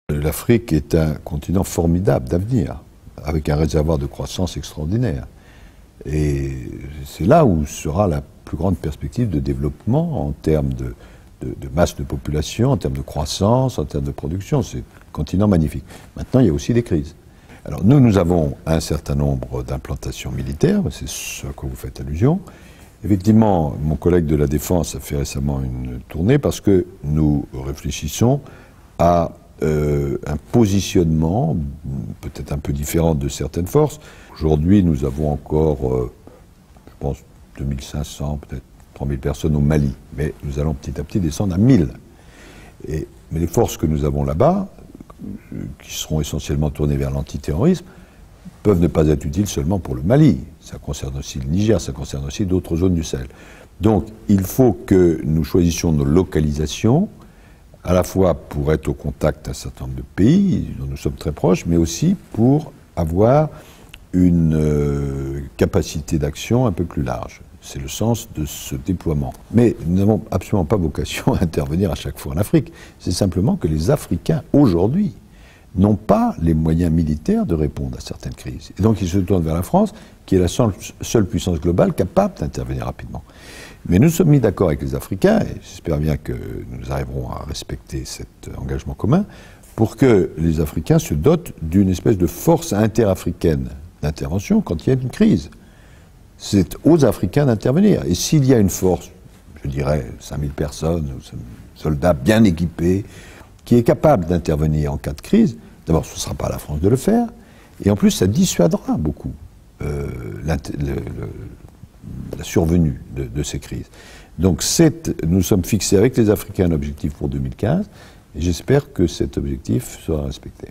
L'Afrique est un continent formidable d'avenir, avec un réservoir de croissance extraordinaire. Et c'est là où sera la plus grande perspective de développement en termes de masse de population, en termes de croissance, en termes de production. C'est un continent magnifique. Maintenant, il y a aussi des crises. Alors nous avons un certain nombre d'implantations militaires, c'est ce à quoi vous faites allusion. Effectivement, mon collègue de la Défense a fait récemment une tournée parce que nous réfléchissons à un positionnement peut-être un peu différent de certaines forces. Aujourd'hui, nous avons encore, je pense, 2500, peut-être 3000 personnes au Mali, mais nous allons petit à petit descendre à 1000. Mais les forces que nous avons là-bas, qui seront essentiellement tournées vers l'antiterrorisme, peuvent ne pas être utiles seulement pour le Mali. Ça concerne aussi le Niger, ça concerne aussi d'autres zones du Sahel. Donc, il faut que nous choisissions nos localisations, à la fois pour être au contact d'un certain nombre de pays dont nous sommes très proches, mais aussi pour avoir une capacité d'action un peu plus large. C'est le sens de ce déploiement. Mais nous n'avons absolument pas vocation à intervenir à chaque fois en Afrique. C'est simplement que les Africains, aujourd'hui, n'ont pas les moyens militaires de répondre à certaines crises. Et donc ils se tournent vers la France, qui est la seule puissance globale capable d'intervenir rapidement. Mais nous sommes mis d'accord avec les Africains, et j'espère bien que nous arriverons à respecter cet engagement commun, pour que les Africains se dotent d'une espèce de force interafricaine d'intervention quand il y a une crise. C'est aux Africains d'intervenir. Et s'il y a une force, je dirais 5000 personnes, soldats bien équipés, qui est capable d'intervenir en cas de crise, d'abord ce ne sera pas à la France de le faire, et en plus ça dissuadera beaucoup la survenue de ces crises. Donc nous sommes fixés avec les Africains un objectif pour 2015, et j'espère que cet objectif sera respecté.